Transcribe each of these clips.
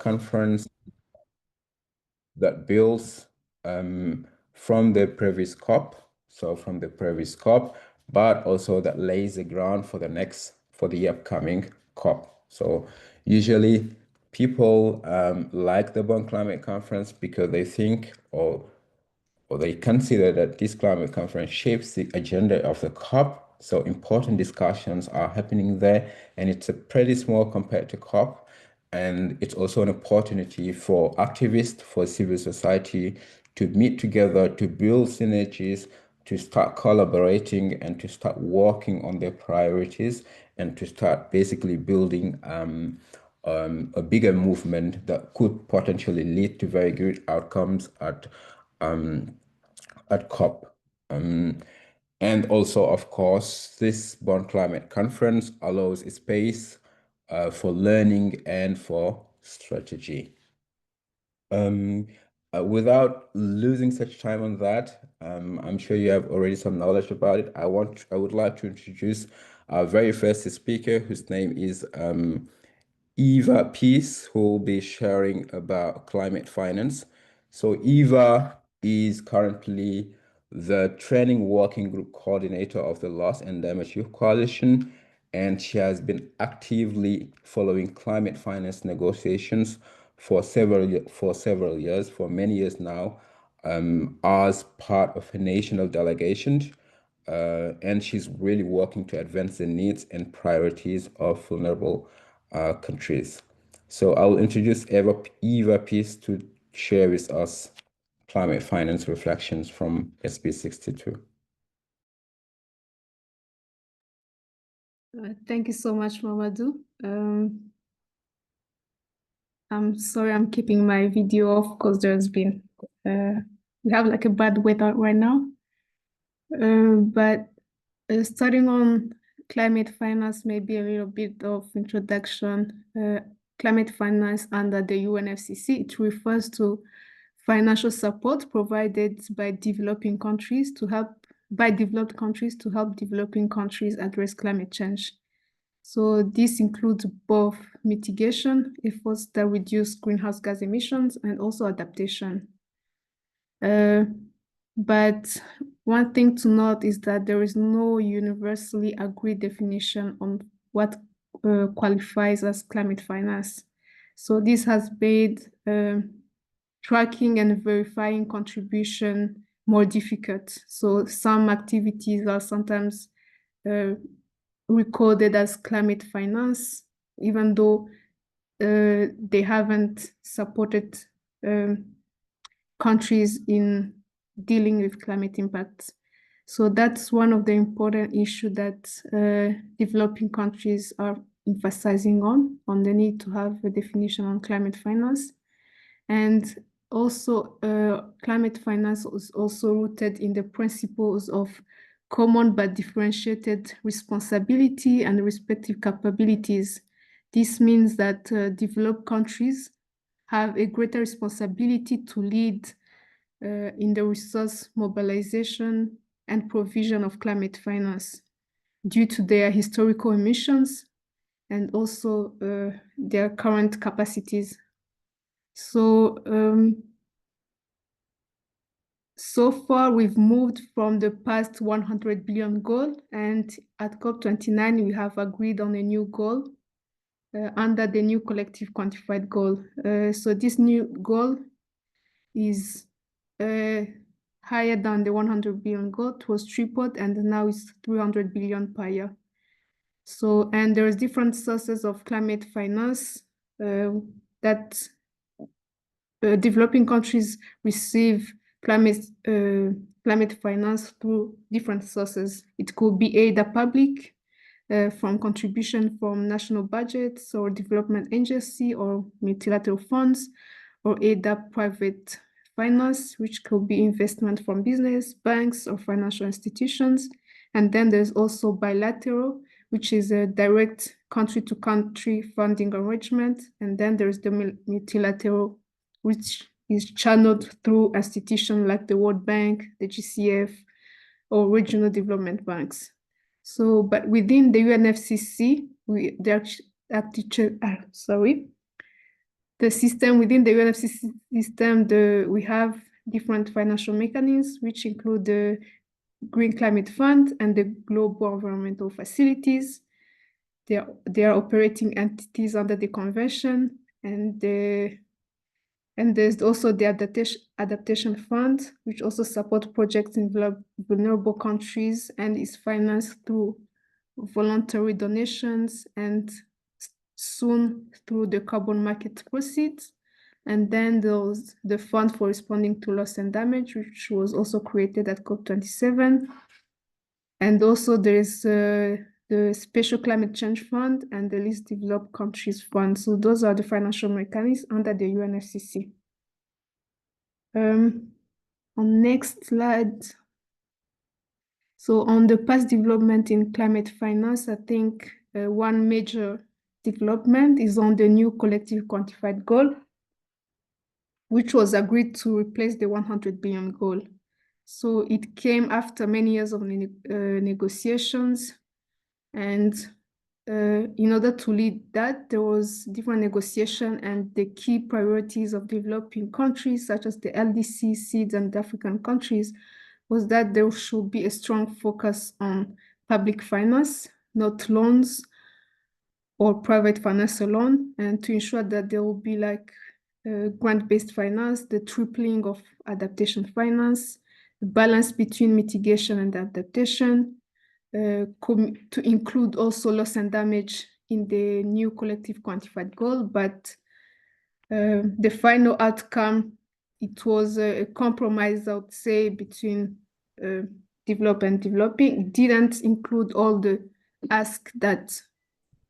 conference that builds from the previous COP, but also that lays the ground for the upcoming COP. So usually people like the Bonn Climate Conference because they think or they consider that this climate conference shapes the agenda of the COP. So important discussions are happening there, and it's a pretty small compared to COP. And it's also an opportunity for activists, for civil society to meet together, to build synergies, to start collaborating and to start working on their priorities and to start basically building a bigger movement that could potentially lead to very good outcomes at COP. And also, of course, this Bonn Climate Conference allows a space for learning and for strategy. Without losing such time on that, I'm sure you have already some knowledge about it. I would like to introduce our very first speaker, whose name is Eva Peace, who will be sharing about climate finance. So Eva is currently the training working group coordinator of the Loss and Damage Youth Coalition, and she has been actively following climate finance negotiations for several years, for many years now, as part of a national delegation. And she's really working to advance the needs and priorities of vulnerable countries. So I'll introduce Eva Peace to share with us climate finance reflections from SB62. Thank you so much, Mamadou. I'm sorry I'm keeping my video off because there's been, we have like a bad weather right now. But starting on climate finance, maybe a little bit of introduction. Climate finance under the UNFCCC, it refers to financial support provided by developed countries to help developing countries address climate change. So this includes both mitigation efforts that reduce greenhouse gas emissions and also adaptation. But one thing to note is that there is no universally agreed definition on what qualifies as climate finance. So this has made tracking and verifying contribution more difficult. So some activities are sometimes recorded as climate finance, even though they haven't supported countries in dealing with climate impacts. So that's one of the important issues that developing countries are emphasizing on the need to have a definition on climate finance. And also climate finance is also rooted in the principles of common but differentiated responsibility and respective capabilities. This means that developed countries have a greater responsibility to lead in the resource mobilization and provision of climate finance due to their historical emissions and also their current capacities. So, so far we've moved from the past 100 billion goal, and at COP29 we have agreed on a new goal under the new collective quantified goal. So this new goal is higher than the 100 billion goal. It was tripled and now it's 300 billion per year. So, and there's different sources of climate finance that developing countries receive climate finance through different sources. It could be aid public from contribution from national budgets or development agency or multilateral funds, or aid private finance, which could be investment from business, banks, or financial institutions. And then there's also bilateral, which is a direct country-to-country funding arrangement. And then there's the multilateral, which is channeled through institutions like the World Bank, the GCF, or regional development banks. So, but within the UNFCCC, the system within the UNFCCC system, we have different financial mechanisms, which include the Green Climate Fund and the Global Environmental Facilities. They are operating entities under the convention, and there's also the adaptation fund, which also supports projects in vulnerable countries and is financed through voluntary donations and soon through the carbon market proceeds. And then there's the fund for responding to loss and damage, which was also created at COP27. And also there is the Special Climate Change Fund and the Least Developed Countries Fund. So those are the financial mechanisms under the UNFCCC. On next slide. So on the past development in climate finance, I think one major development is on the new collective quantified goal, which was agreed to replace the 100 billion goal. So it came after many years of negotiations, and in order to lead that, there was different negotiation, and the key priorities of developing countries, such as the LDC, SEED, and African countries, was that there should be a strong focus on public finance, not loans or private finance alone, and to ensure that there will be like grant-based finance, the tripling of adaptation finance, the balance between mitigation and adaptation, to include also loss and damage in the new collective quantified goal. But the final outcome, it was a compromise, I would say, between develop and developing. It didn't include all the asks that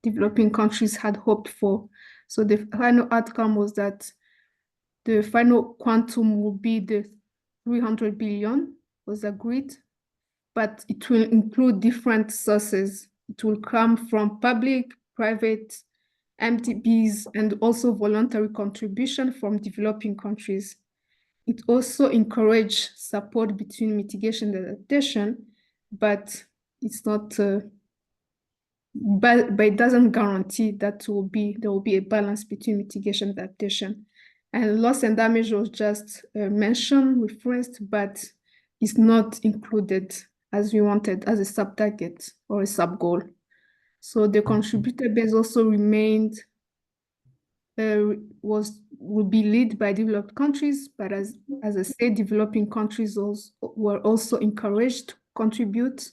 developing countries had hoped for. So the final outcome was that the final quantum will be the 300 billion was agreed, but it will include different sources. It will come from public, private, MTBs, and also voluntary contribution from developing countries. It also encourages support between mitigation and adaptation, but it's not, but it doesn't guarantee that there will be a balance between mitigation and adaptation. And loss and damage was just mentioned, referenced, but it's not included as we wanted as a sub-target or a sub-goal. So the contributor base also remained, will be led by developed countries, but as I said, developing countries were also encouraged to contribute,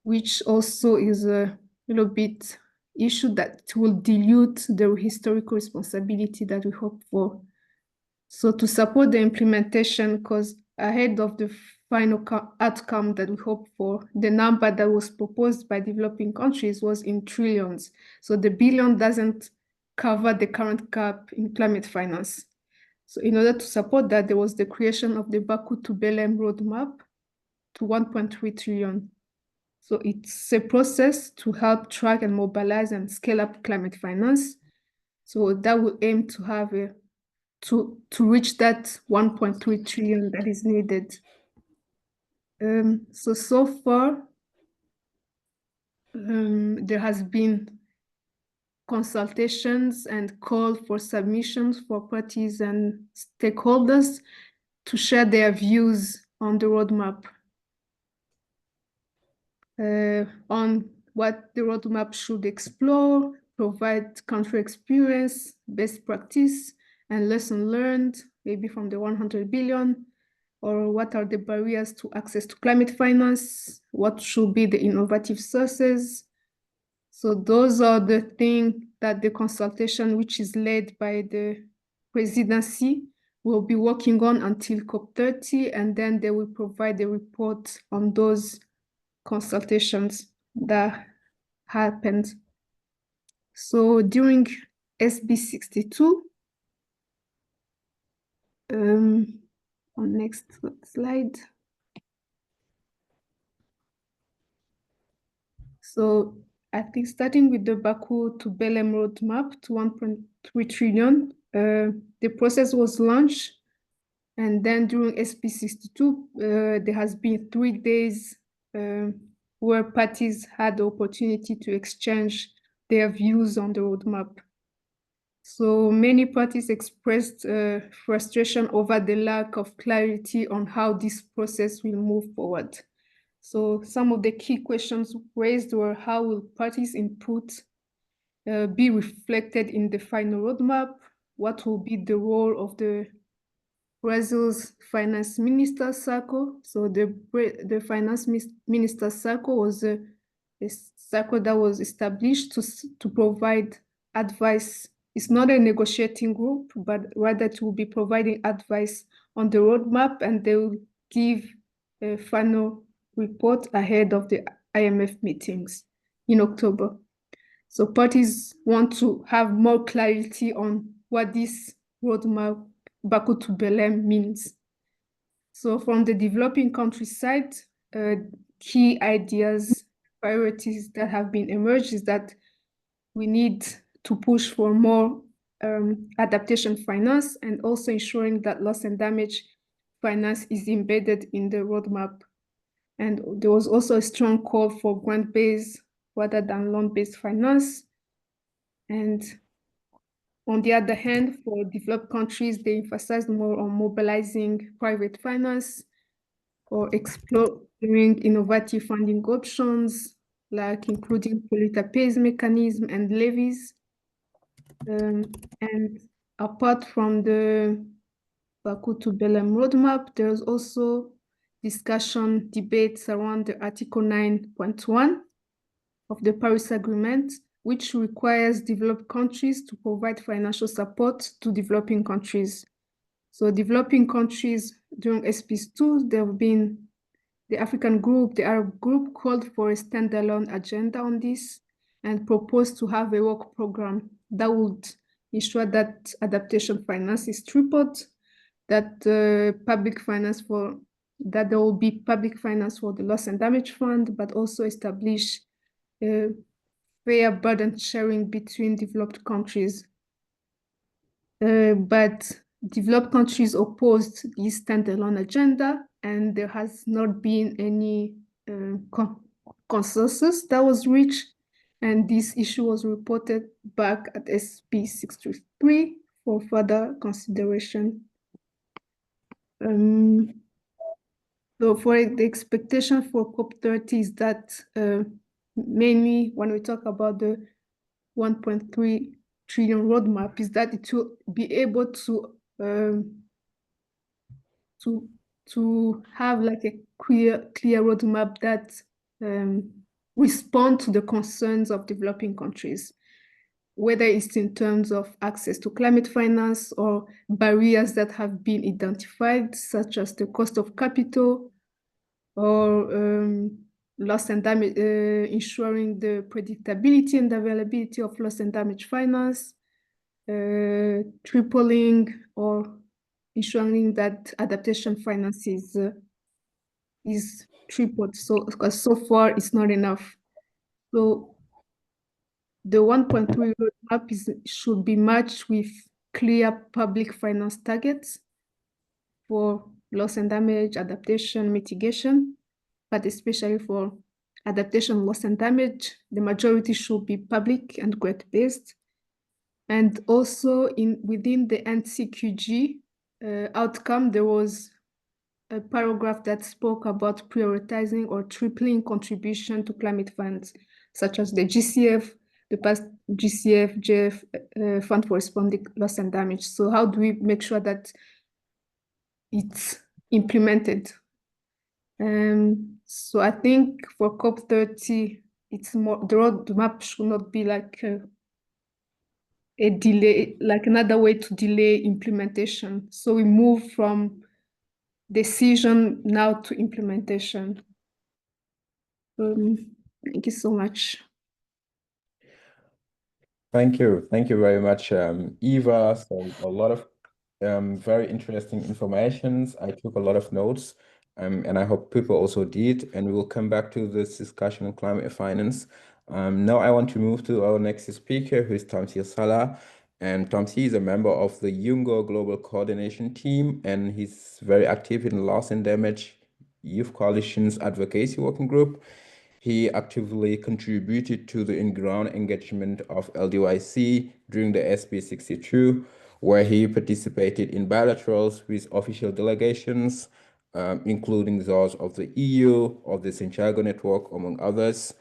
which also is a little bit issue that will dilute the historical responsibility that we hope for. So to support the implementation, because ahead of the final outcome that we hope for, the number that was proposed by developing countries was in trillions. So the billion doesn't cover the current gap in climate finance. So in order to support that, there was the creation of the Baku to Belém roadmap to 1.3 trillion. So it's a process to help track and mobilize and scale up climate finance. So that will aim to have to reach that 1.3 trillion that is needed. So far, there has been consultations and call for submissions for parties and stakeholders to share their views on the roadmap. On what the roadmap should explore, provide country experience, best practice, and lesson learned, maybe from the 100 billion, or what are the barriers to access to climate finance, what should be the innovative sources. So those are the things that the consultation, which is led by the presidency, will be working on until COP30, and then they will provide a report on those consultations that happened. So during SB62, on next slide. So I think starting with the Baku to Belém roadmap to 1.3 trillion, the process was launched, and then during SB62, there has been 3 days where parties had the opportunity to exchange their views on the roadmap. So many parties expressed frustration over the lack of clarity on how this process will move forward. So some of the key questions raised were, how will parties' input be reflected in the final roadmap? What will be the role of the Brazil's finance minister circle? So the finance minister circle was a circle that was established to provide advice. It's not a negotiating group, but rather to be providing advice on the roadmap, and they will give a final report ahead of the IMF meetings in October. So parties want to have more clarity on what this roadmap Baku to Belém means. So from the developing country side, key ideas, priorities that have been emerged is that we need to push for more adaptation finance, and also ensuring that loss and damage finance is embedded in the roadmap. And there was also a strong call for grant-based rather than loan-based finance. And on the other hand, for developed countries, they emphasized more on mobilizing private finance or exploring innovative funding options, like including polluter-pays mechanism and levies. And apart from the Baku to Belém roadmap, there's also discussion, debates around the Article 9.1 of the Paris Agreement, which requires developed countries to provide financial support to developing countries. So developing countries during SB2, there have been the African group, the Arab group called for a standalone agenda on this and proposed to have a work program that would ensure that adaptation finance is tripled, that public finance for that there will be public finance for the loss and damage fund, but also establish fair burden sharing between developed countries. But developed countries opposed this standalone agenda, and there has not been any consensus that was reached. And this issue was reported back at SB63 for further consideration. So for the expectation for COP30 is that mainly when we talk about the 1.3 trillion roadmap, is that it will be able to have like a clear roadmap that respond to the concerns of developing countries, whether it's in terms of access to climate finance or barriers that have been identified, such as the cost of capital or loss and damage, ensuring the predictability and availability of loss and damage finance, tripling or ensuring that adaptation finance is tripled. So, because so far it's not enough. So the 1.3 roadmap should be matched with clear public finance targets for loss and damage, adaptation, mitigation, but especially for adaptation, loss and damage, the majority should be public and grant-based. And also within the NCQG outcome, there was a paragraph that spoke about prioritizing or tripling contribution to climate funds, such as the GCF, the past GCF, JF, Fund for Responding Loss and Damage. So how do we make sure that it's implemented? So I think for COP30, it's more, the roadmap should not be like a delay, like another way to delay implementation. So we move from decision now to implementation. Thank you so much. Thank you. Thank you very much, Eva. So a lot of very interesting informations. I took a lot of notes, and I hope people also did. And we will come back to this discussion on climate finance. Now I want to move to our next speaker, who is Tamsir Salah. And Tamsir is a member of the UNGO Global Coordination Team, and he's very active in loss and damage youth coalition's advocacy working group. He actively contributed to the in-ground engagement of LDYC during the SB62, where he participated in bilaterals with official delegations, including those of the EU, of the Santiago Network, among others,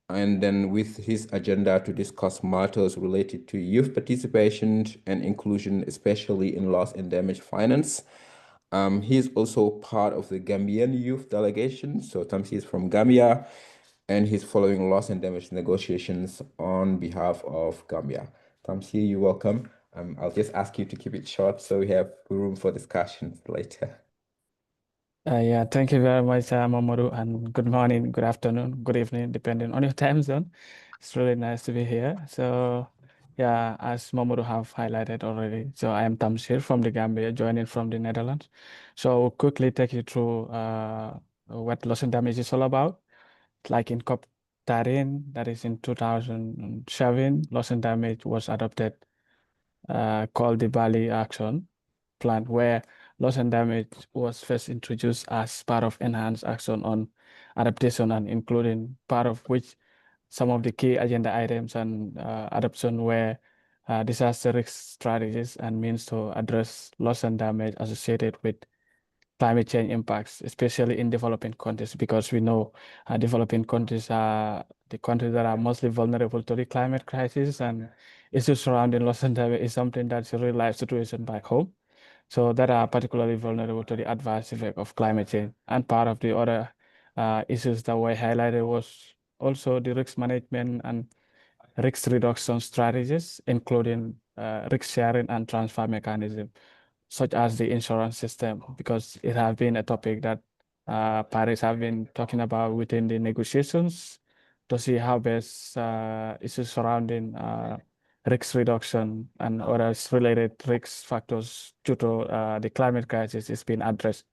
and then with his agenda to discuss matters related to youth participation and inclusion, especially in loss and damage finance. He's also part of the Gambian youth delegation. So Tamsi is from Gambia, and he's following loss and damage negotiations on behalf of Gambia. Tamsi, you're welcome. I'll just ask you to keep it short so we have room for discussions later. Yeah, thank you very much, Mamoru, and good morning, good afternoon, good evening, depending on your time zone. It's really nice to be here. So, yeah, as Mamoru have highlighted already, so I am Tamsir from the Gambia, joining from the Netherlands. So, I'll quickly take you through what loss and damage is all about. Like in COP13, that is in 2007, loss and damage was adopted, called the Bali Action Plan, where loss and damage was first introduced as part of enhanced action on adaptation, and including part of which some of the key agenda items and adoption were disaster risk strategies and means to address loss and damage associated with climate change impacts, especially in developing countries, because we know developing countries are the countries that are mostly vulnerable to the climate crisis, and issues surrounding loss and damage is something that's a real life situation back home. So that are particularly vulnerable to the adverse effect of climate change. And part of the other issues that were highlighted was also the risk management and risk reduction strategies, including risk sharing and transfer mechanism, such as the insurance system, because it has been a topic that parties have been talking about within the negotiations to see how best issues surrounding risk reduction and other related risk factors due to the climate crisis is being addressed.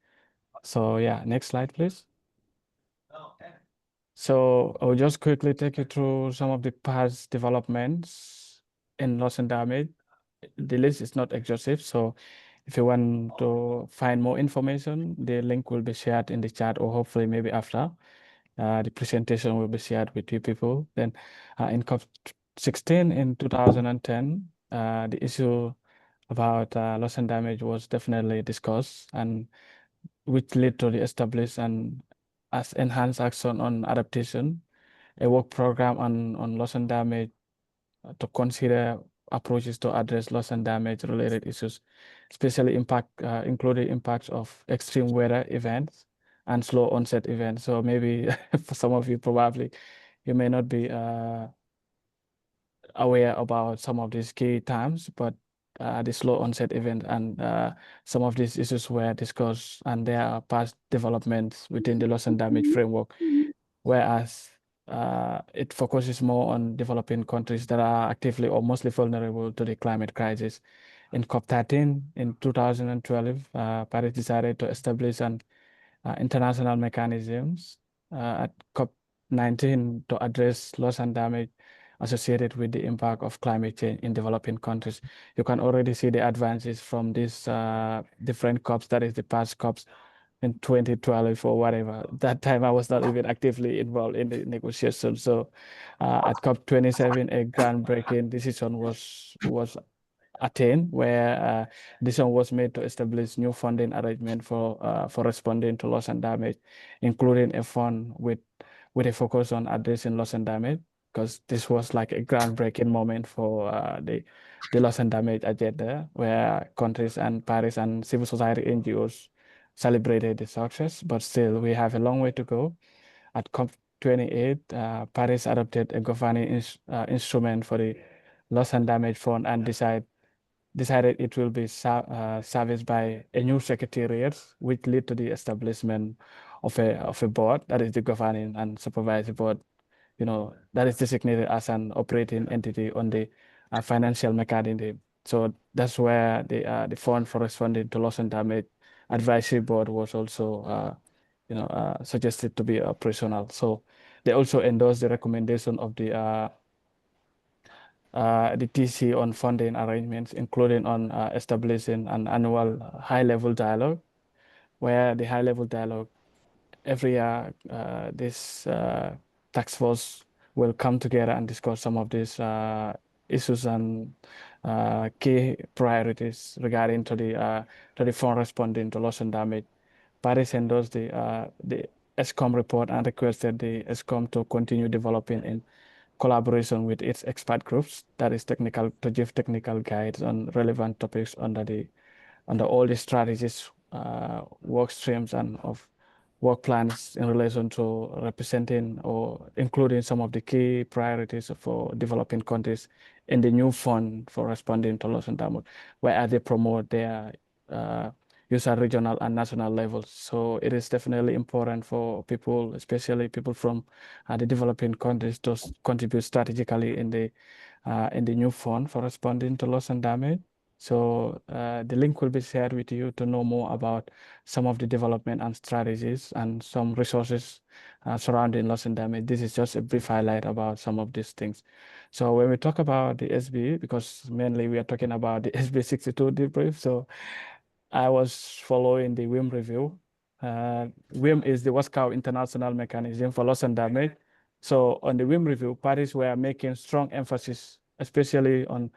So yeah, next slide, please. So I'll just quickly take you through some of the past developments in loss and damage. The list is not exhaustive, so if you want to find more information, the link will be shared in the chat, or hopefully maybe after the presentation will be shared with you people. Then in COP16 in 2010, the issue about loss and damage was definitely discussed, and which led to the established and as enhanced action on adaptation, a work program on loss and damage to consider approaches to address loss and damage related issues, especially including impacts of extreme weather events and slow onset events. So maybe for some of you, probably you may not be aware about some of these key terms, but the slow onset event and some of these issues were discussed, and there are past developments within the loss and damage framework, whereas it focuses more on developing countries that are actively or mostly vulnerable to the climate crisis. In COP13 in 2012, Paris decided to establish an international mechanisms at COP19 to address loss and damage associated with the impact of climate change in developing countries. You can already see the advances from these different COPs, that is the past COPs in 2012 or whatever. That time I was not even actively involved in the negotiation. So at COP27, a groundbreaking decision was attained, where decision was made to establish new funding arrangement for responding to loss and damage, including a fund with a focus on addressing loss and damage, because this was like a groundbreaking moment for the loss and damage agenda, where countries and Paris and civil society NGOs celebrated the success, but still we have a long way to go. At COP28, Paris adopted a governing instrument for the loss and damage fund and decided it will be serviced by a new secretariat, which led to the establishment of a board, that is the governing and supervisory board, that is designated as an operating entity on the financial mechanism. So that's where the fund for responding to loss and damage advisory board was also suggested to be operational. So they also endorsed the recommendation of the TC on funding arrangements, including on establishing an annual high-level dialogue, where the high-level dialogue every year, this task force will come together and discuss some of these issues and key priorities regarding to the fund responding to loss and damage. Paris endorsed the ESCOM report and requested the ESCOM to continue developing in collaboration with its expert groups, that is technical, to give technical guides on relevant topics under all the strategies, work streams, and of work plans in relation to representing or including some of the key priorities for developing countries in the new fund for responding to loss and damage, where they promote their use at regional and national levels. So it is definitely important for people, especially people from the developing countries, to contribute strategically in the new fund for responding to loss and damage. So the link will be shared with you to know more about some of the development and strategies and some resources surrounding loss and damage. This is just a brief highlight about some of these things. So when we talk about the SB, because mainly we are talking about the SB62 debrief, so I was following the WIM review. WIM is the Wascow International Mechanism for Loss and Damage. So on the WIM review, parties were making strong emphasis, especially on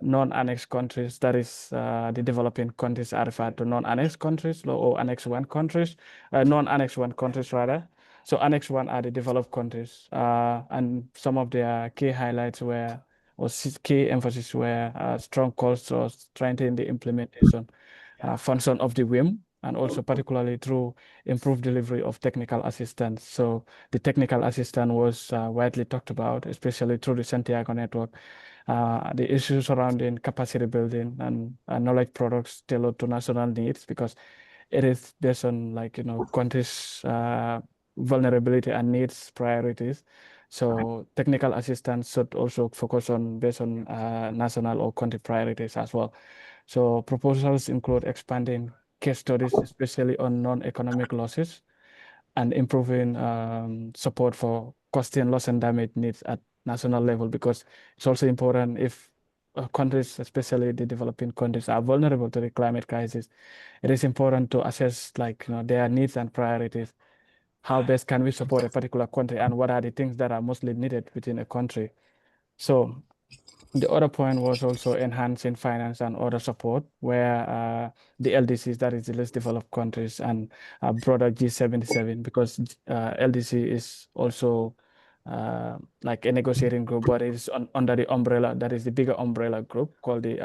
non-annex countries. That is, the developing countries are referred to non-annex countries or Annex 1 countries, non-annex 1 countries rather. So Annex 1 are the developed countries. And some of their key highlights were, or key emphasis were strong calls to strengthen the implementation function of the WIM, and also particularly through improved delivery of technical assistance. So the technical assistance was widely talked about, especially through the Santiago network. The issues surrounding capacity building and knowledge products tailored to national needs, because it is based on countries' vulnerability and needs priorities. So technical assistance should also focus on based on national or country priorities as well. So proposals include expanding case studies, especially on non-economic losses, and improving support for costing loss and damage needs at national level, because it's also important if countries, especially the developing countries, are vulnerable to the climate crisis. It is important to assess their needs and priorities. How best can we support a particular country, and what are the things that are mostly needed within a country? So the other point was also enhancing finance and other support, where the LDCs, that is the least developed countries, and broader G77, because LDC is also like a negotiating group, but it is under the umbrella, that is the bigger umbrella group called the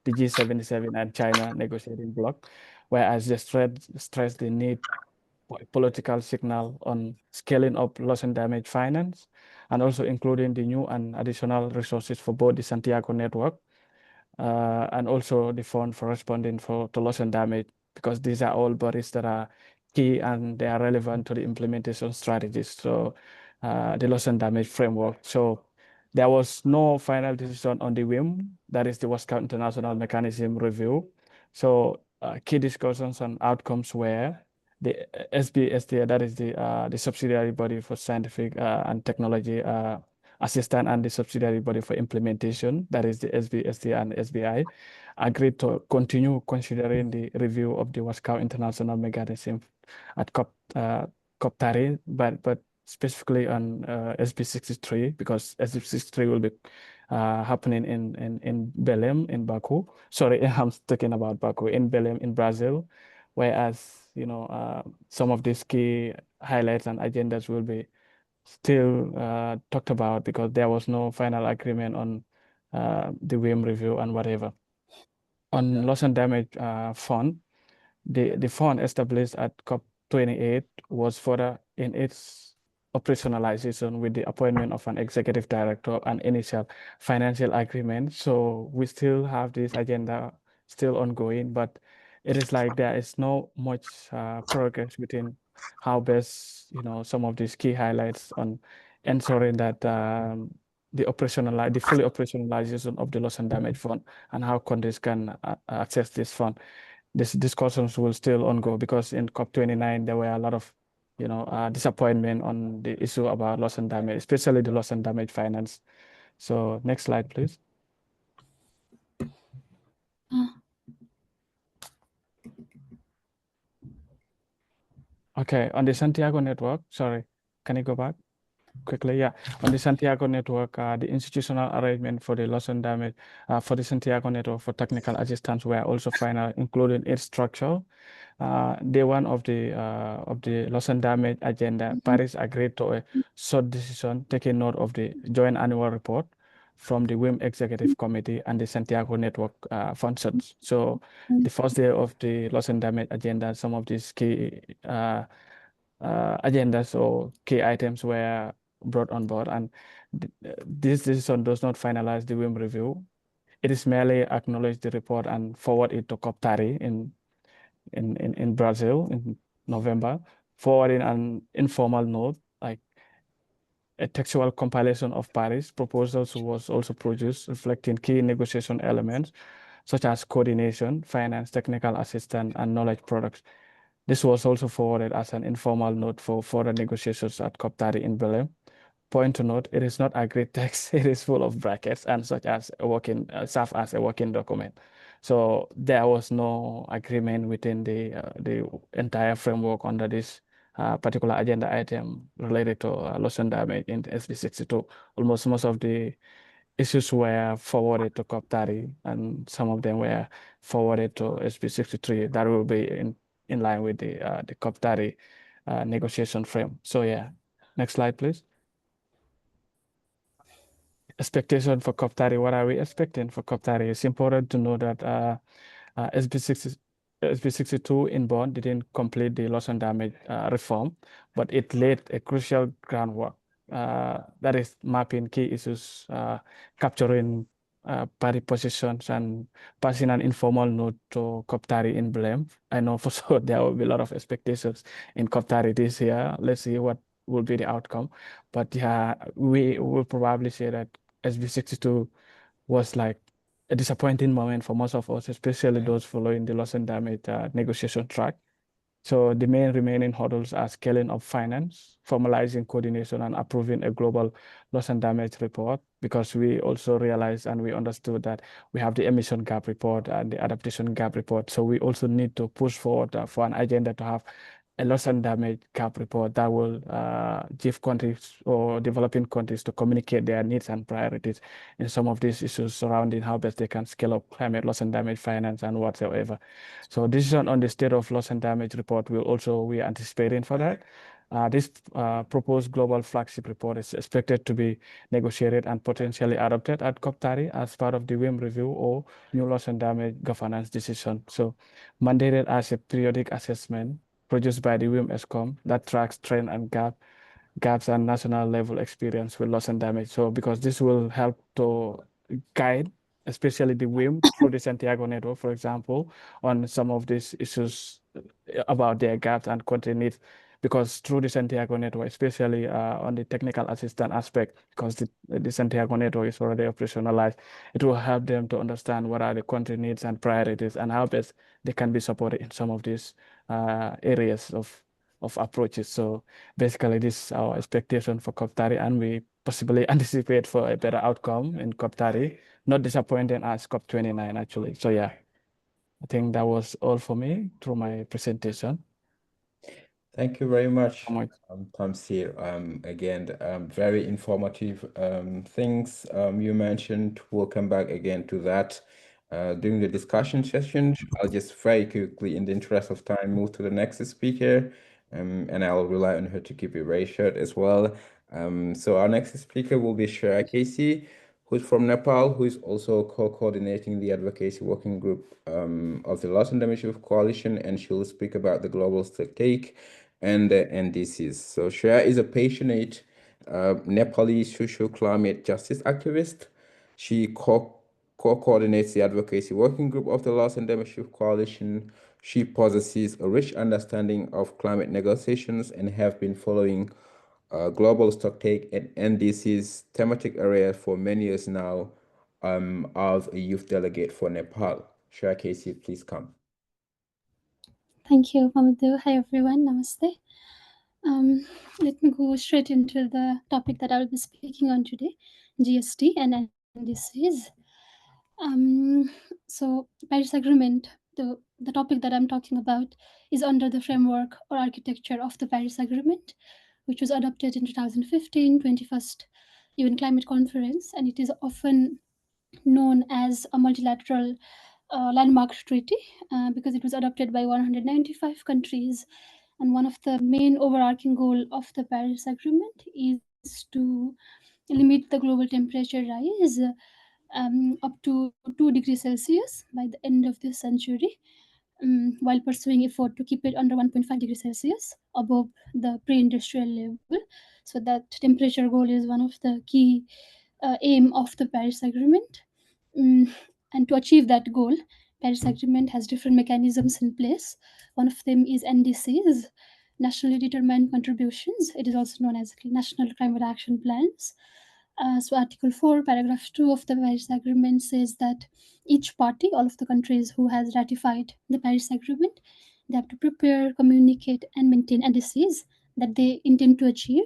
G77 and China negotiating bloc, whereas they stress the need political signal on scaling up loss and damage finance, and also including the new and additional resources for both the Santiago network and also the fund for responding to loss and damage, because these are all bodies that are key and they are relevant to the implementation strategies. So the loss and damage framework. So there was no final decision on the WIM, that is the Wascout International Mechanism review. So key discussions and outcomes were the SBST, that is the subsidiary body for scientific and technology assistant, and the subsidiary body for implementation, that is the SBST and SBI, agreed to continue considering the review of the Wascow International Mechanism at COP30, but specifically on SB63, because SB63 will be happening in Belém, in Baku. Sorry, I'm talking about Baku, in Belém, in Brazil, whereas some of these key highlights and agendas will be still talked about, because there was no final agreement on the WIM review and whatever. On loss and damage fund, the fund established at COP28 was further in its operationalization with the appointment of an executive director and initial financial agreement. So we still have this agenda still ongoing, but it is like there is no much progress within how best, some of these key highlights on ensuring that the fully operationalization of the loss and damage fund, and how countries can access this fund. These discussions will still ongo, because in COP29 there were a lot of disappointment on the issue about loss and damage, especially the loss and damage finance. So next slide, please. Okay, on the Santiago network, sorry, can you go back? quickly. Yeah, on the Santiago network, the institutional arrangement for the loss and damage for the Santiago network for technical assistance were also final, including its structure. Day one of the loss and damage agenda, Paris agreed to a short decision taking note of the joint annual report from the WIM Executive Committee and the Santiago Network functions. So the first day of the loss and damage agenda, some of these key agendas or key items were brought on board, and this decision does not finalize the WIM review. It is merely acknowledge the report and forward it to COP30 in Brazil in November, forwarding an informal note like a textual compilation of Paris proposals was also produced, reflecting key negotiation elements such as coordination, finance, technical assistance, and knowledge products. This was also forwarded as an informal note for further negotiations at COP30 in Berlin. Point to note, it is not agreed text, it is full of brackets and such as a working, serve as a working document. So there was no agreement within the entire framework under this particular agenda item related to loss and damage in SB62. Almost most of the issues were forwarded to COP30 and some of them were forwarded to SB63 that will be in line with the COP30 negotiation frame. So yeah, next slide, please. Expectation for COP30. What are we expecting for COP30? It's important to know that SB62 in Bonn didn't complete the loss and damage reform, but it laid a crucial groundwork. That is mapping key issues, capturing party positions, and passing an informal note to COP30 in Belém. I know for sure there will be a lot of expectations in COP30 this year. Let's see what will be the outcome. But yeah, we will probably say that SB62 was like a disappointing moment for most of us, especially those following the loss and damage negotiation track. So the main remaining hurdles are scaling up finance, formalizing coordination, and approving a global loss and damage report, because we also realized and we understood that we have the emission gap report and the adaptation gap report. So we also need to push forward for an agenda to have a loss and damage gap report that will give countries or developing countries to communicate their needs and priorities in some of these issues surrounding how best they can scale up climate loss and damage finance and whatsoever. So decision on the state of loss and damage report will also, we are anticipating for that. This proposed global flagship report is expected to be negotiated and potentially adopted at COP30 as part of the WIM review or new loss and damage governance decision. So mandated as a periodic assessment produced by the WIM ESCOM that tracks trend and gaps and national level experience with loss and damage. So because this will help to guide, especially the WIM through the Santiago network, for example, on some of these issues about their gaps and country needs. Because through the Santiago network, especially on the technical assistance aspect, because the Santiago network is already operationalized, it will help them to understand what are the country needs and priorities and how best they can be supported in some of these areas of approaches. So basically, this is our expectation for COP30, and we possibly anticipate for a better outcome in COP30, not disappointing as COP29 actually. So yeah, I think that was all for me through my presentation. Thank you very much, Much. Tamsir. Again, very informative things you mentioned. We'll come back again to that during the discussion session. I'll just very quickly, in the interest of time, move to the next speaker, and I'll rely on her to keep it very short as well. So our next speaker will be Shreya Casey, who's from Nepal, who is also co-coordinating the advocacy working group of the Loss and Damage Relief Coalition, and she'll speak about the global stake and the NDCs. So Shreya is a passionate Nepalese social climate justice activist. She co-coordinates the advocacy working group of the Loss and Damage Relief Coalition. She possesses a rich understanding of climate negotiations and have been following global stocktake and NDC's thematic area for many years now, as a youth delegate for Nepal. Shreya Casey, please come. Thank you, Mamadou. Hi, everyone. Namaste. Let me go straight into the topic that I will be speaking on today, GST and NDCs. So Paris Agreement, the topic that I'm talking about, is under the framework or architecture of the Paris Agreement, which was adopted in 2015, 21st UN Climate Conference, and it is often known as a multilateral landmark treaty because it was adopted by 195 countries. And one of the main overarching goal of the Paris Agreement is to limit the global temperature rise up to 2 degrees Celsius by the end of this century, while pursuing effort to keep it under 1.5 degrees Celsius above the pre-industrial level. So that temperature goal is one of the key aim of the Paris Agreement. And to achieve that goal, Paris Agreement has different mechanisms in place. One of them is NDCs, nationally determined contributions. It is also known as national climate action plans. So Article 4, Paragraph 2 of the Paris Agreement says that each party, all of the countries who has ratified the Paris Agreement, they have to prepare, communicate, and maintain NDCs that they intend to achieve.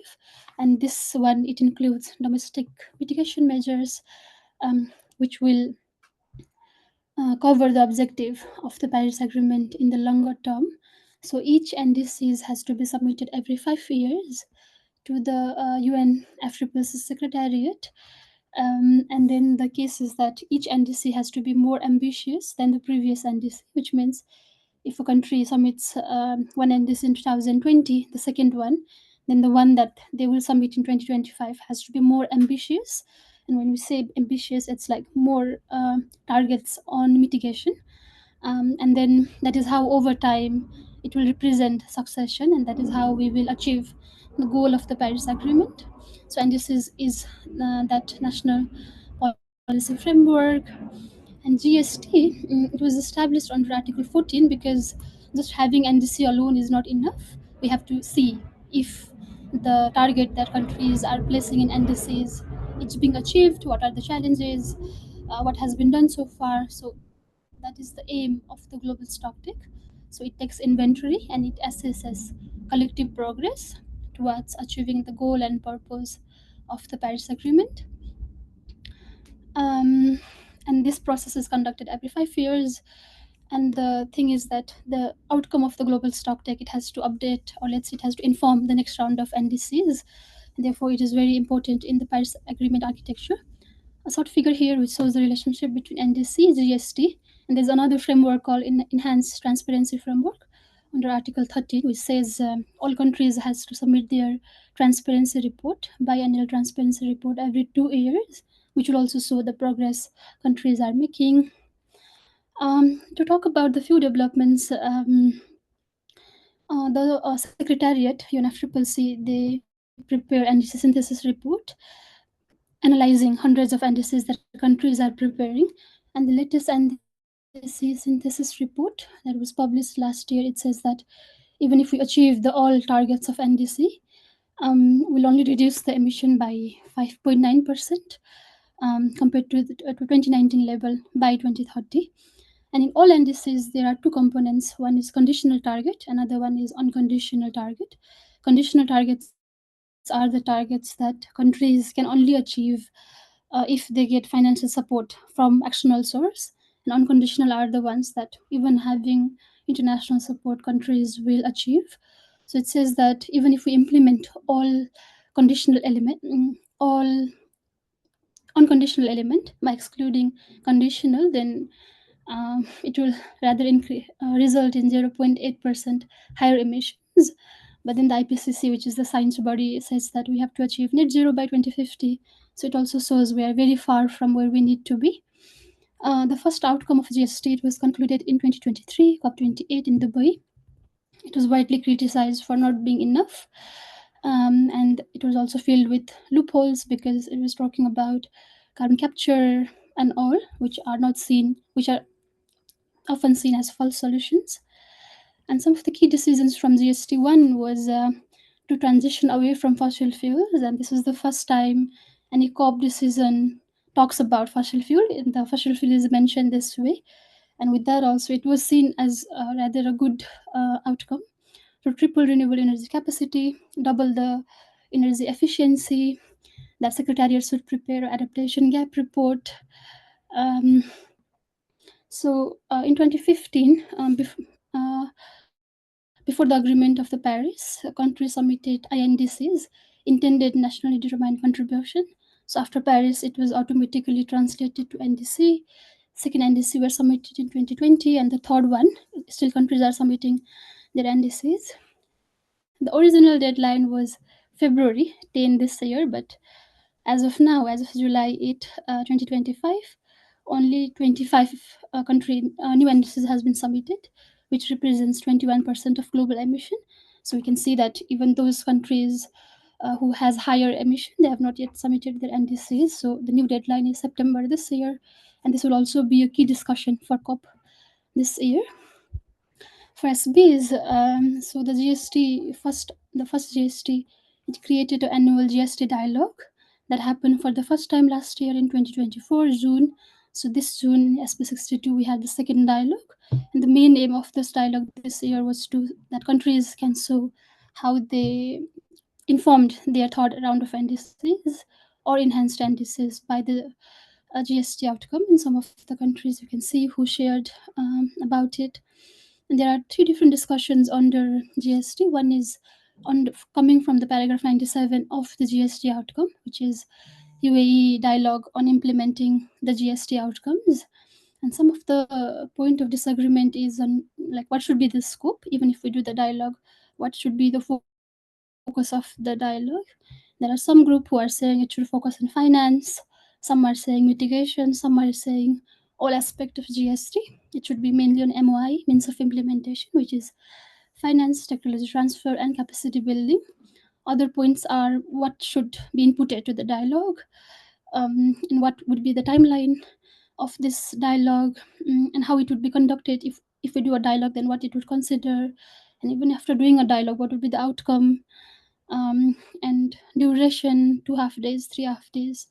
And this one, it includes domestic mitigation measures, which will cover the objective of the Paris Agreement in the longer term. So each NDCs has to be submitted every 5 years to the UN AFRIPAS Secretariat. And then the case is that each NDC has to be more ambitious than the previous NDC, which means if a country submits one NDC in 2020, the second one, then the one that they will submit in 2025 has to be more ambitious. And when we say ambitious, it's like more targets on mitigation. And then that is how over time it will represent succession, and that is how we will achieve the goal of the Paris Agreement. So, and this is that national policy framework. And GST, it was established under Article 14 because just having NDC alone is not enough. We have to see if the target that countries are placing in NDCs it's being achieved, what are the challenges, what has been done so far. So that is the aim of the global stocktake. So it takes inventory and it assesses collective progress towards achieving the goal and purpose of the Paris Agreement. And this process is conducted every 5 years. And the thing is that the outcome of the global stocktake, it has to update, or let's say it has to inform the next round of NDCs. And therefore, it is very important in the Paris Agreement architecture. A short figure here which shows the relationship between NDC, GST, and there's another framework called Enhanced Transparency Framework under Article 13, which says all countries has to submit their transparency report, biannual transparency report every 2 years, which will also show the progress countries are making. To talk about the few developments, the Secretariat, UNFCCC, they prepare NDC synthesis report, analyzing hundreds of NDCs that countries are preparing. And the latest NDC synthesis report that was published last year, it says that even if we achieve the all targets of NDC, we'll only reduce the emission by 5.9% compared to the 2019 level by 2030. And in all NDCs, there are two components. One is conditional target, another one is unconditional target. Conditional targets are the targets that countries can only achieve if they get financial support from external source. And unconditional are the ones that even having international support, countries will achieve. So it says that even if we implement all conditional element, all unconditional element by excluding conditional, then it will rather result in 0.8% higher emissions. But then the IPCC, which is the science body, says that we have to achieve net zero by 2050. So it also shows we are very far from where we need to be. The first outcome of GST was concluded in 2023, COP28 in Dubai. It was widely criticized for not being enough. And it was also filled with loopholes because it was talking about carbon capture and all, which are not seen, which are often seen as false solutions. And some of the key decisions from GST1 was to transition away from fossil fuels. And this was the first time any COP decision talks about fossil fuel. And the fossil fuel is mentioned this way. And with that also, it was seen as rather a good outcome. To triple renewable energy capacity, double the energy efficiency. That Secretariat should prepare an adaptation gap report. So in 2015, before before the agreement of the Paris, countries submitted INDCs, intended nationally determined contribution. So after Paris, it was automatically translated to NDC. Second NDC were submitted in 2020, and the third one, still countries are submitting their NDCs. The original deadline was February 10 this year, but as of now, as of July 8, 2025, only 25 new NDCs has been submitted, which represents 21% of global emission. So we can see that even those countries who has higher emission, they have not yet submitted their NDCs. So the new deadline is September this year, and this will also be a key discussion for COP this year. For SBs, so the first GST, it created an annual GST dialogue that happened for the first time last year in 2024 June. So this June, SB62, we had the second dialogue, and the main aim of this dialogue this year was that countries can show how they informed their third round of NDCs or enhanced NDCs by the GST outcome. In some of the countries, you can see who shared about it. And there are three different discussions under GST. One is coming from the paragraph 97 of the GST outcome, which is UAE dialogue on implementing the GST outcomes. And some of the point of disagreement is on like what should be the scope, even if we do the dialogue, what should be the focus of the dialogue. There are some group who are saying it should focus on finance, some are saying mitigation, some are saying all aspect of GST. It should be mainly on MOI, means of implementation, which is finance, technology transfer, and capacity building. Other points are what should be inputted to the dialogue, and what would be the timeline of this dialogue, and how it would be conducted. If we do a dialogue, then what it would consider, and even after doing a dialogue, what would be the outcome, and duration, 2 half days, 3 half days.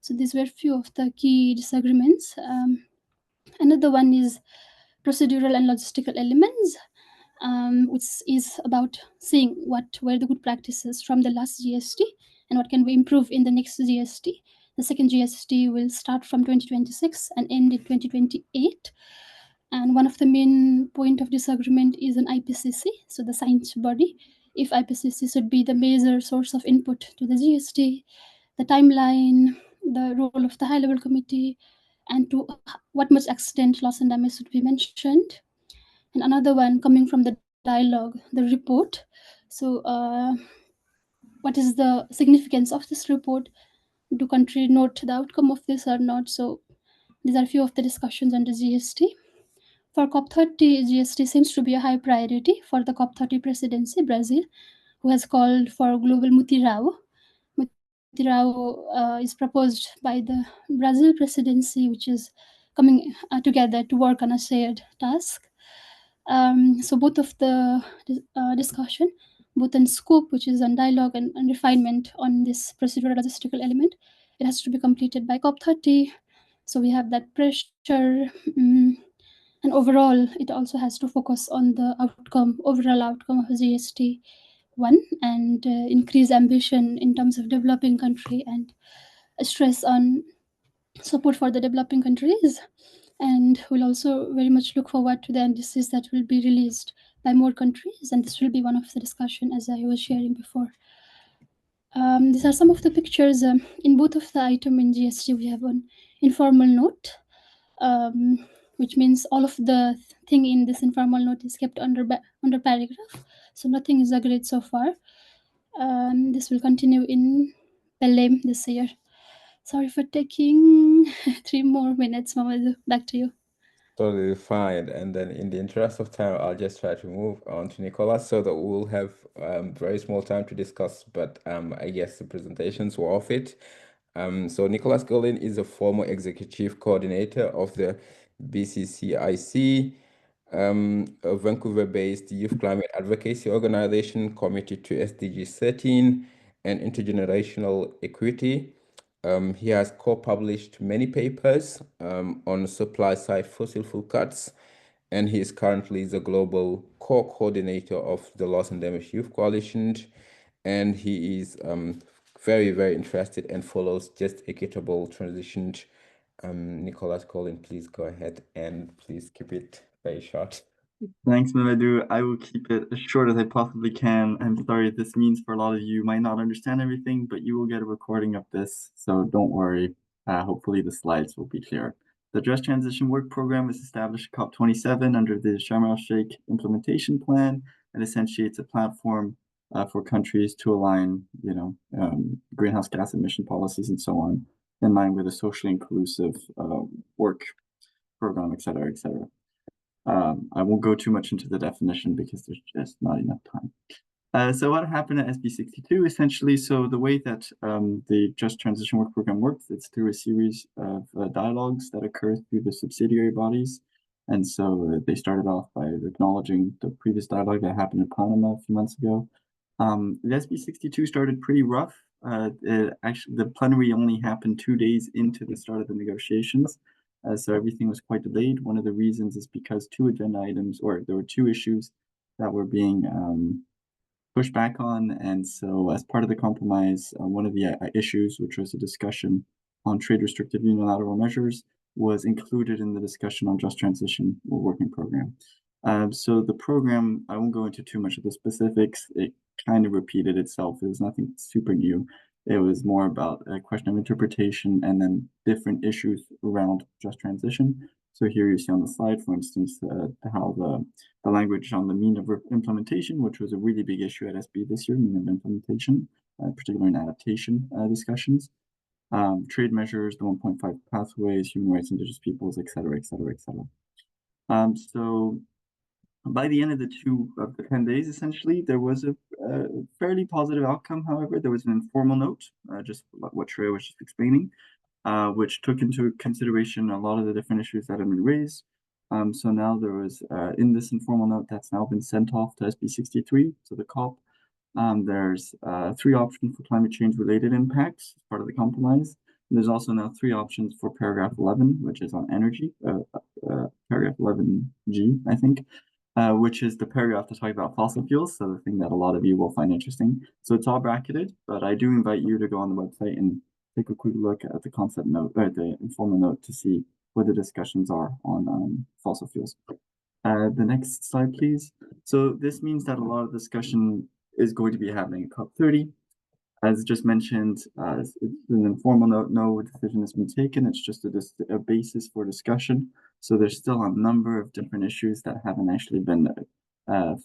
So these were few of the key disagreements. Another one is procedural and logistical elements, which is about seeing what were the good practices from the last GST and what can we improve in the next GST. The second GST will start from 2026 and end in 2028. And one of the main point of disagreement is an IPCC, so the science body. If IPCC should be the major source of input to the GST, the timeline, the role of the high-level committee, and to what much extent loss and damage should be mentioned. And another one coming from the dialogue, the report. So what is the significance of this report? Do country note the outcome of this or not? So these are a few of the discussions on the GST. For COP30, GST seems to be a high priority for the COP30 presidency, Brazil, who has called for global mutirao. Mutirao is proposed by the Brazil presidency, which is coming together to work on a shared task. So both of the discussion, both in scope, which is on dialogue, and refinement on this procedural logistical element, it has to be completed by COP30. So we have that pressure. And overall, it also has to focus on the overall outcome of GST 1, and increase ambition in terms of developing country and stress on support for the developing countries. And we'll also very much look forward to the NDCs that will be released by more countries, and this will be one of the discussion as I was sharing before. These are some of the pictures. In both of the item in GST, we have an informal note, which means all of the thing in this informal note is kept under paragraph, so nothing is agreed so far. This will continue in Belém this year. Sorry for taking 3 more minutes, Mamadou. Back to you. Totally fine. And then in the interest of time, I'll just try to move on to Nicolas so that we'll have very small time to discuss, but I guess the presentations were off it. So Nicolas Goldin is a former executive coordinator of the BCCIC, a Vancouver-based youth climate advocacy organization committed to SDG 13 and intergenerational equity. He has co-published many papers on supply-side fossil fuel cuts, and he is currently the global co-coordinator of the Loss and Damage Youth Coalition, and he is very, very interested and follows just equitable transition. Nicolas Goldin, please go ahead and please keep it very short. Thanks, Mamadou. I will keep it as short as I possibly can. I'm sorry if this means for a lot of you might not understand everything, but you will get a recording of this, so don't worry. Hopefully the slides will be clear. The Just Transition Work Program was established at COP27 under the Sharm el-Sheikh Implementation Plan, and essentially it's a platform for countries to align, greenhouse gas emission policies and so on, in line with a socially inclusive work program, et cetera, et cetera. I won't go too much into the definition because there's just not enough time. So what happened at SB62 essentially? So the way that the Just Transition Work Program works, it's through a series of dialogues that occur through the subsidiary bodies. And so they started off by acknowledging the previous dialogue that happened in Panama a few months ago. The SB62 started pretty rough. Actually, the plenary only happened 2 days into the start of the negotiations. So everything was quite delayed. One of the reasons is because there were two issues that were being pushed back on. And so as part of the compromise, one of the issues, which was a discussion on trade restrictive unilateral measures, was included in the discussion on Just Transition Working Program. So the program, I won't go into too much of the specifics. It kind of repeated itself. It was nothing super new. It was more about a question of interpretation and then different issues around Just Transition. So here you see on the slide, for instance, how the language on the mean of implementation, which was a really big issue at SB this year, mean of implementation, particularly in adaptation discussions, trade measures, the 1.5 pathways, human rights, indigenous peoples, et cetera, et cetera, et cetera. So by the end of the 10 days, essentially, there was a fairly positive outcome. However, there was an informal note, just what Shreya was just explaining, which took into consideration a lot of the different issues that have been raised. So now there was, in this informal note that's now been sent off to SB63, to the COP, there's 3 options for climate change related impacts as part of the compromise. And there's also now 3 options for paragraph 11, which is on energy, paragraph 11G, I think, which is the paragraph to talk about fossil fuels, so the thing that a lot of you will find interesting. So it's all bracketed, but I do invite you to go on the website and take a quick look at the concept note, or the informal note, to see what the discussions are on fossil fuels. The next slide, please. So this means that a lot of discussion is going to be happening at COP30. As just mentioned, it's an informal note, no decision has been taken. It's just a basis for discussion. So there's still a number of different issues that haven't actually been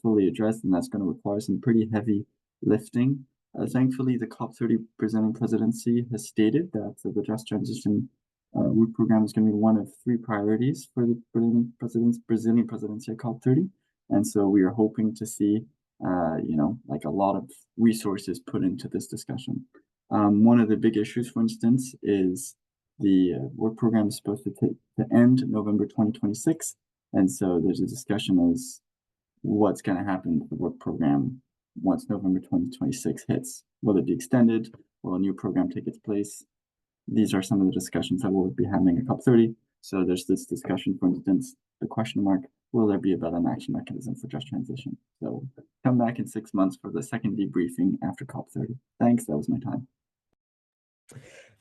fully addressed, and that's going to require some pretty heavy lifting. Thankfully, the COP30 presenting presidency has stated that the Just Transition Work Program is going to be one of 3 priorities for the Brazilian presidency at COP30. And so we are hoping to see like a lot of resources put into this discussion. One of the big issues, for instance, is the work program is supposed to end November 2026. And so there's a discussion as what's going to happen with the work program once November 2026 hits. Will it be extended? Will a new program take its place? These are some of the discussions that we'll be having at COP30. So there's this discussion, for instance, the question mark, will there be a better action mechanism for just transition? So come back in 6 months for the second debriefing after COP30. Thanks, that was my time.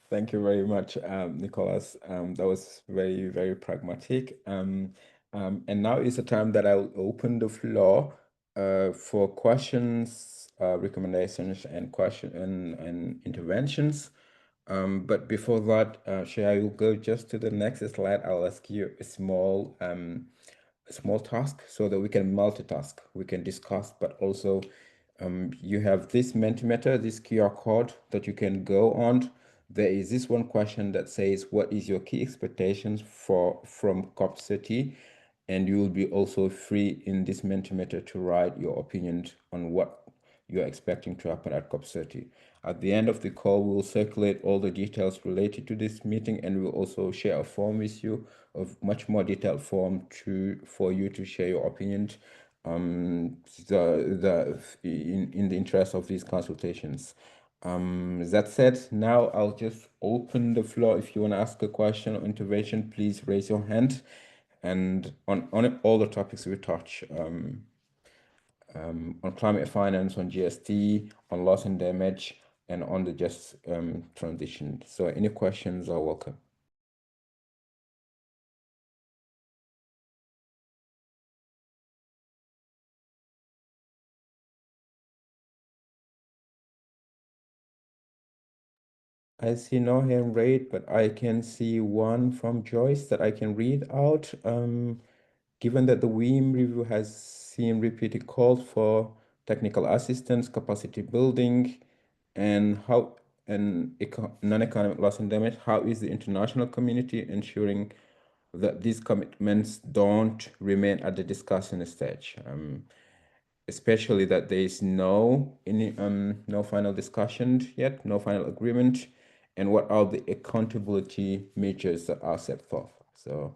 Thank you very much, Nicholas. That was very, very pragmatic. And now is the time that I'll open the floor for questions, recommendations, and interventions. But before that, Shreya, I will go just to the next slide. I'll ask you a small task so that we can multitask. We can discuss, but also you have this Mentimeter, this QR code that you can go on. There is this one question that says, what is your key expectations from COP30? And you will be also free in this Mentimeter to write your opinions on what you're expecting to happen at COP30. At the end of the call, we'll circulate all the details related to this meeting, and we'll also share a form with you, a much more detailed form for you to share your opinions in the interest of these consultations. That said, now I'll just open the floor. If you want to ask a question or intervention, please raise your hand. And on all the topics we touch, on climate finance, on GST, on loss and damage, and on the just transition. So any questions are welcome. I see no hand raised, but I can see one from Joyce that I can read out. Given that the WIM review has seen repeated calls for technical assistance, capacity building, and non-economic loss and damage, how is the international community ensuring that these commitments don't remain at the discussion stage? Especially that there is no final discussion yet, no final agreement, and what are the accountability measures that are set forth. So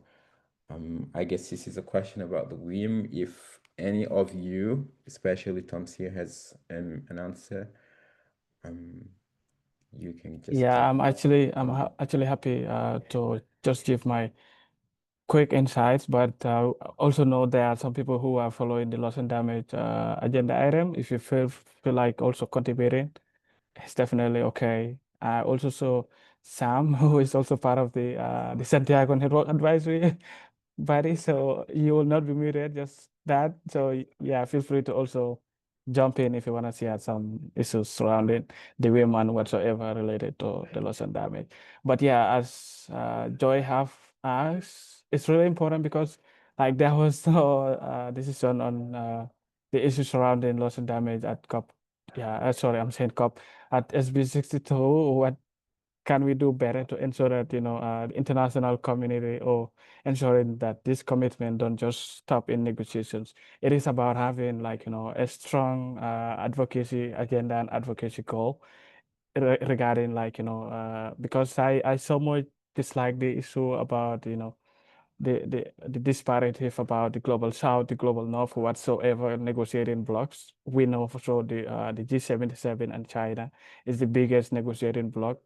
I guess this is a question about the WIM. If any of you, especially Tom's here, has an answer, you can just Yeah, I'm actually happy to just give my quick insights, but also know there are some people who are following the loss and damage agenda item. If you feel like also contributing, it's definitely okay. I also saw Sam, who is also part of the Santiago Network Advisory body, so you will not be muted, just that. So yeah, feel free to also jump in if you want to share some issues surrounding the women whatsoever related to the loss and damage. But yeah, as Joy have asked, it's really important because like there was no decision on the issue surrounding loss and damage at COP. Yeah, sorry, I'm saying COP at SB62. What can we do better to ensure that the international community or ensuring that this commitment don't just stop in negotiations? It is about having like a strong advocacy agenda and advocacy goal regarding like because I so much dislike the issue about the disparity about the global south, the global north, whatsoever negotiating blocks. We know for sure the G77 and China is the biggest negotiating bloc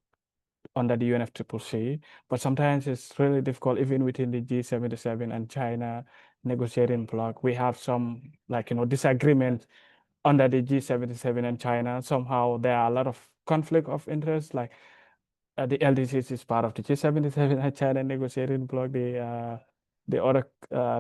under the UNFCCC, but sometimes it's really difficult even within the G77 and China negotiating bloc. We have some like disagreement under the G77 and China. Somehow there are a lot of conflict of interest, like the LDCC is part of the G77 and China negotiating bloc. The other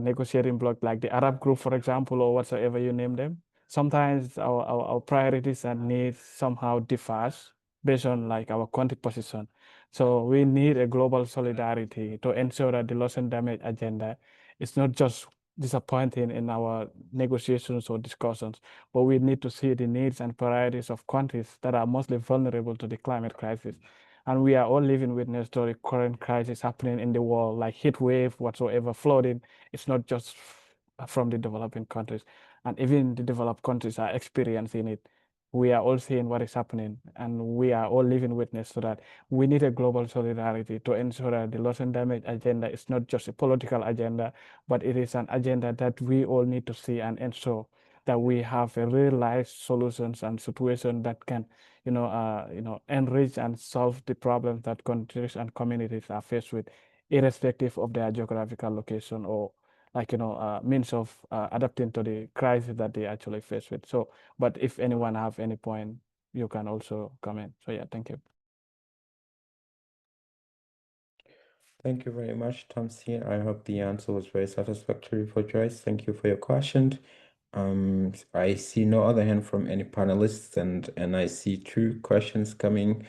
negotiating bloc, like the Arab group, for example, or whatsoever you name them. Sometimes our priorities and needs somehow differs based on like our country position. So we need a global solidarity to ensure that the loss and damage agenda is not just disappointing in our negotiations or discussions, but we need to see the needs and priorities of countries that are mostly vulnerable to the climate crisis. And we are all living witness to the current crisis happening in the world, like heat wave, whatsoever, flooding. It's not just from the developing countries, and even the developed countries are experiencing it. We are all seeing what is happening, and we are all living witness to that. We need a global solidarity to ensure that the loss and damage agenda is not just a political agenda, but it is an agenda that we all need to see and ensure that we have a real life solutions and situation that can enrich and solve the problems that countries and communities are faced with, irrespective of their geographical location or like means of adapting to the crisis that they actually face with. So, but if anyone have any point, you can also comment. So yeah, thank you. Thank you very much, Tom's here. I hope the answer was very satisfactory for Joyce. Thank you for your question. I see no other hand from any panelists, and I see two questions coming.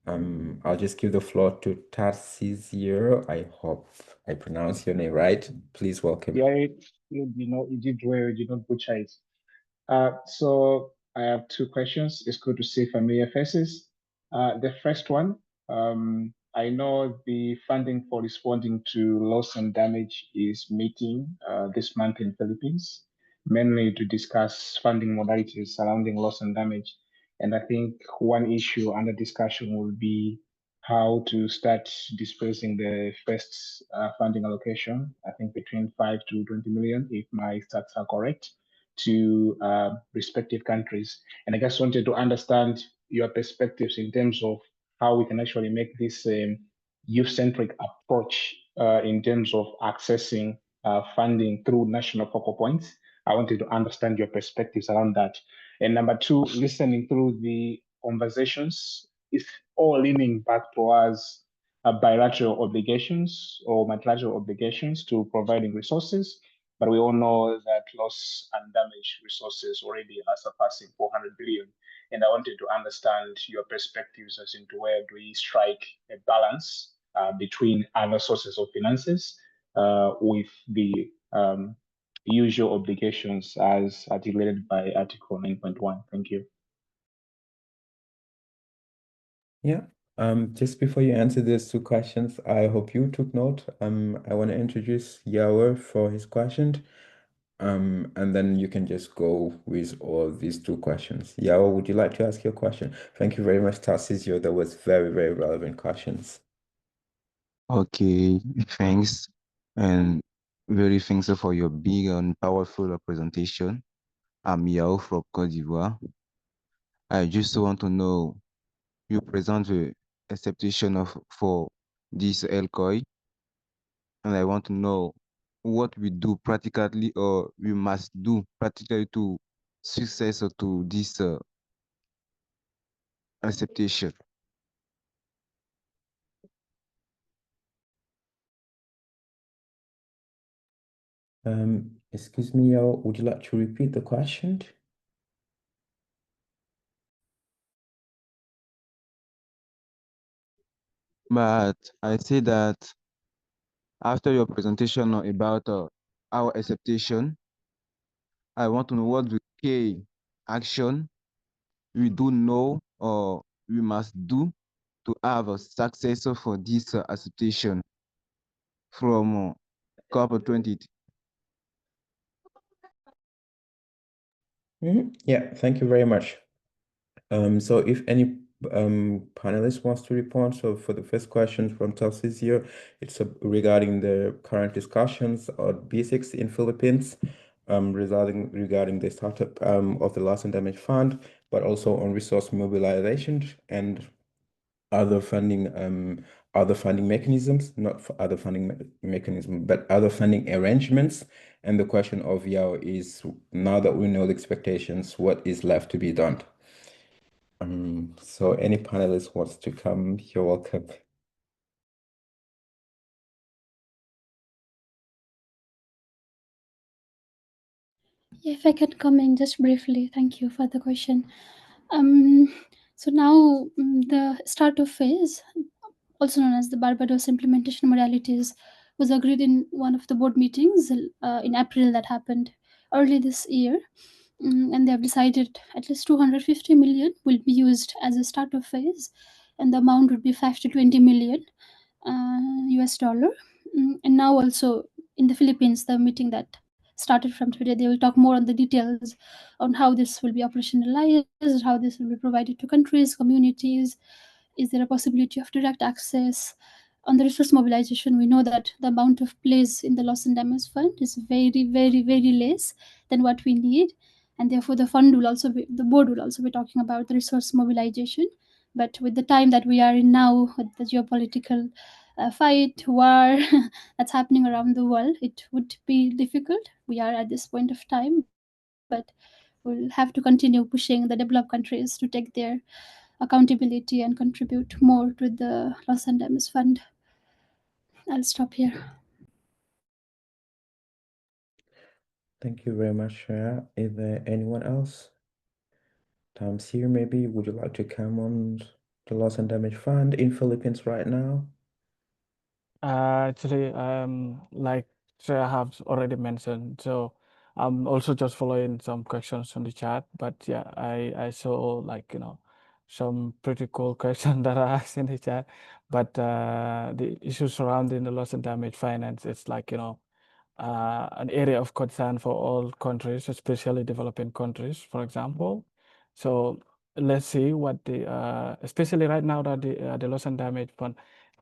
I'll just give the floor to Tarcisio. I hope I pronounce your name right. Please welcome. Yeah, you did well, you did not butcher it. So I have two questions. It's good to see familiar faces. The first one, I know the funding for responding to loss and damage is meeting this month in Philippines, mainly to discuss funding modalities surrounding loss and damage. And I think one issue under discussion will be how to start dispersing the first funding allocation, I think between 5 to 20 million, if my stats are correct, to respective countries. And I just wanted to understand your perspectives in terms of how we can actually make this youth-centric approach in terms of accessing funding through national focal points. I wanted to understand your perspectives around that. And number two, listening through the conversations is all leaning back towards bilateral obligations or multilateral obligations to providing resources. but we all know that loss and damage resources already are surpassing 400 billion. And I wanted to understand your perspectives as into where do we strike a balance between other sources of finances with the usual obligations as articulated by Article 9.1. Thank you. Yeah. Just before you answer these two questions, I hope you took note. I want to introduce Yao for his question. And then you can just go with all these two questions. Yao, would you like to ask your question? Thank you very much, Tarcisio. That was very, very relevant questions. Okay, thanks. And very thankful for your big and powerful presentation. I'm Yao from Cote d'Ivoire. I just want to know, you present the acceptation for this LCOI, and I want to know what we do practically or we must do practically to success or to this acceptation. Excuse me, Yao, would you like to repeat the question? But I say that after your presentation about our acceptation, I want to know what the key action we do know or we must do to have a success for this acceptation from COP20. Yeah, thank you very much. So if any panelist wants to respond, so for the first question from Tarcisio, it's regarding the current discussions on B6 in Philippines, regarding the startup of the loss and damage fund, but also on resource mobilization and other funding mechanisms, not for other funding mechanisms, but other funding arrangements. And the question of Yao is, now that we know the expectations, what is left to be done? So any panelist wants to come, you're welcome. Yeah, if I could come in just briefly, thank you for the question. So now the startup phase, also known as the Barbados implementation modalities, was agreed in one of the board meetings in April that happened early this year. And they have decided at least 250 million will be used as a startup phase, and the amount would be 5 to 20 million US dollar. And now also in the Philippines, the meeting that started from today, they will talk more on the details on how this will be operationalized, how this will be provided to countries, communities. Is there a possibility of direct access? On the resource mobilization, we know that the amount of place in the loss and damage fund is very, very, very less than what we need. And therefore, the board will also be talking about the resource mobilization. But with the time that we are in now, with the geopolitical fight, war that's happening around the world, it would be difficult. We are at this point of time, but we'll have to continue pushing the developed countries to take their accountability and contribute more to the loss and damage fund. I'll stop here. Thank you very much, Shreya. Is there anyone else? Tom's here, maybe. Would you like to come on the loss and damage fund in Philippines right now? Actually, like I have already mentioned, so I'm also just following some questions on the chat. But yeah, I saw some pretty cool questions that are asked in the chat. But the issue surrounding the loss and damage finance, it's an area of concern for all countries, especially developing countries, for example. So let's see what especially right now that the loss and damage fund,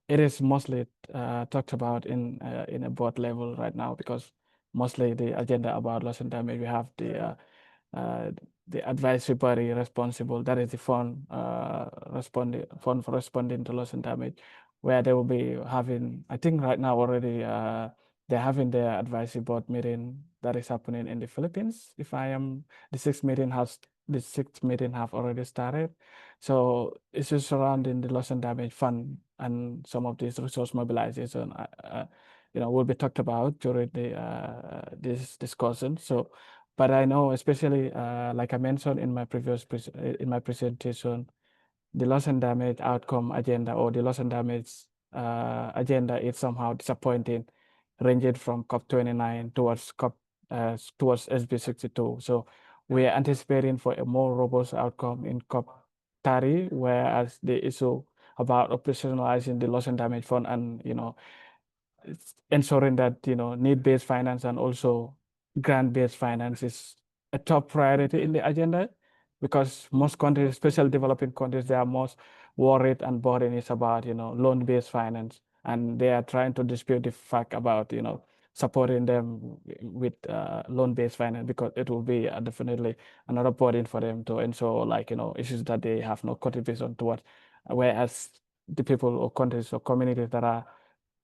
it is mostly talked about in a board level right now, because mostly the agenda about loss and damage, we have the advisory body responsible, that is the fund fund for responding to loss and damage, where they will be having, I think right now already they're having their advisory board meeting that is happening in the Philippines. The sixth meeting have already started. So it's just surrounding the loss and damage fund and some of these resource mobilization will be talked about during this discussion. So, but I know, especially like I mentioned in my presentation, the loss and damage outcome agenda or the loss and damage agenda is somehow disappointing, ranging from COP29 towards towards SB62. So we are anticipating for a more robust outcome in COP30, whereas the issue about operationalizing the loss and damage fund and ensuring that need-based finance and also grant-based finance is a top priority in the agenda, because most countries, especially developing countries, they are most worried and burdened is about loan-based finance, and they are trying to dispute the fact about supporting them with loan-based finance, because it will be definitely another burden for them to ensure issues that they have no contribution towards, whereas the people or countries or communities that are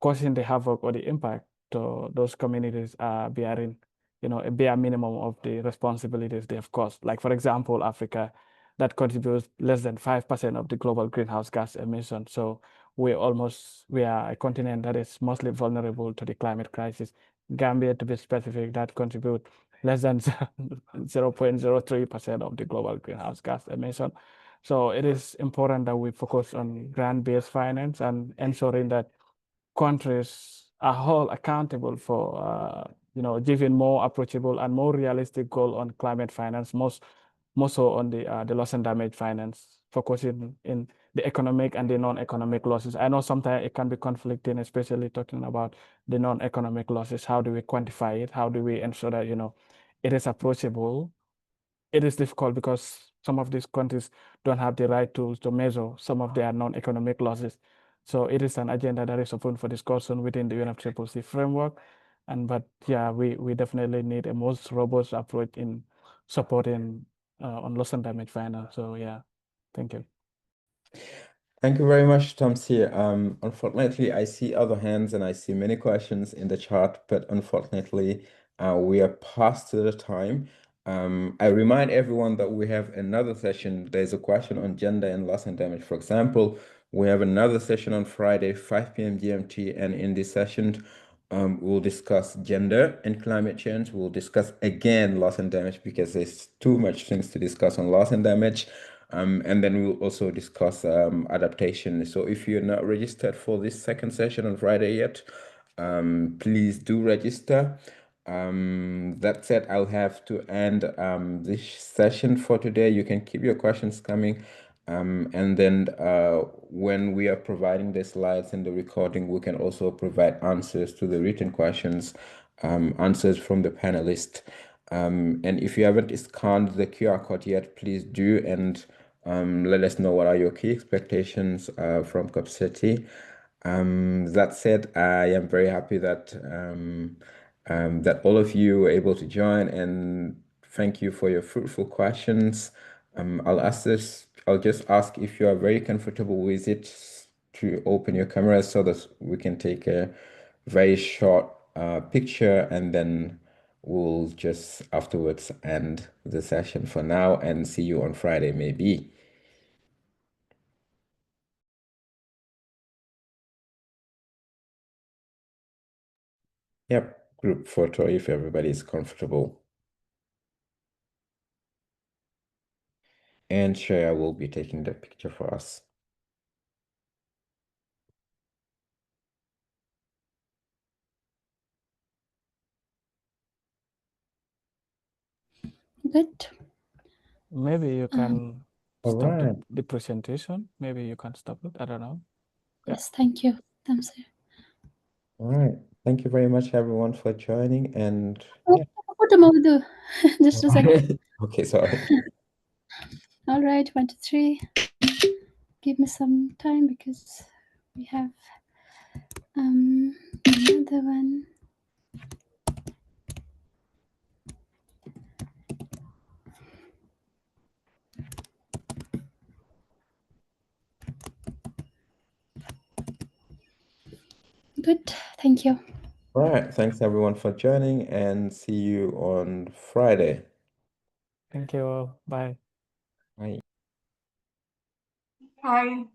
causing the havoc or the impact to those communities are bearing, a bare minimum of the responsibilities they have caused. Like, for example, Africa, that contributes less than 5% of the global greenhouse gas emissions. So we are a continent that is mostly vulnerable to the climate crisis. Gambia, to be specific, that contribute less than 0.03% of the global greenhouse gas emission. So it is important that we focus on grant-based finance and ensuring that countries are held accountable for giving more approachable and more realistic goal on climate finance, more so on the loss and damage finance, focusing in the economic and the non-economic losses. I know sometimes it can be conflicting, especially talking about the non-economic losses. How do we quantify it? How do we ensure that it is approachable? It is difficult because some of these countries don't have the right tools to measure some of their non-economic losses. So it is an agenda that is open for discussion within the UNFCCC framework. But yeah, we definitely need a most robust approach in supporting on loss and damage finance. So yeah, thank you. Thank you very much, Tomsi. Unfortunately, I see other hands and I see many questions in the chat, but unfortunately, we are past the time. I remind everyone that we have another session. There's a question on gender and loss and damage. For example, we have another session on Friday, 5 p.m. GMT, and in this session, we'll discuss gender and climate change. We'll discuss again loss and damage because there's too much things to discuss on loss and damage. And then we'll also discuss adaptation. So if you're not registered for this second session on Friday yet, please do register. That said, I'll have to end this session for today. You can keep your questions coming. And then when we are providing the slides and the recording, we can also provide answers to the written questions, answers from the panelists. And if you haven't scanned the QR code yet, please do, and let us know what are your key expectations from COP30. That said, I am very happy that that all of you were able to join, and thank you for your fruitful questions. I'll just ask if you are very comfortable with it to open your camera so that we can take a very short picture, and then we'll just afterwards end the session for now and see you on Friday maybe. Yep, group photo if everybody is comfortable. And Shreya will be taking the picture for us. Good. Maybe you can All stop right. the presentation. Maybe you can stop it. I don't know. Yeah. Yes, thank you. Tamsir. All right. Thank you very much, everyone, for joining. And Oh, yeah. photo mode. Just a second. Okay, sorry. All right, 1, 2, 3. Give me some time because we have another one. Good, thank you. All right. Thanks, everyone, for joining, and see you on Friday. Thank you. Bye. Bye. Hi. Thank you.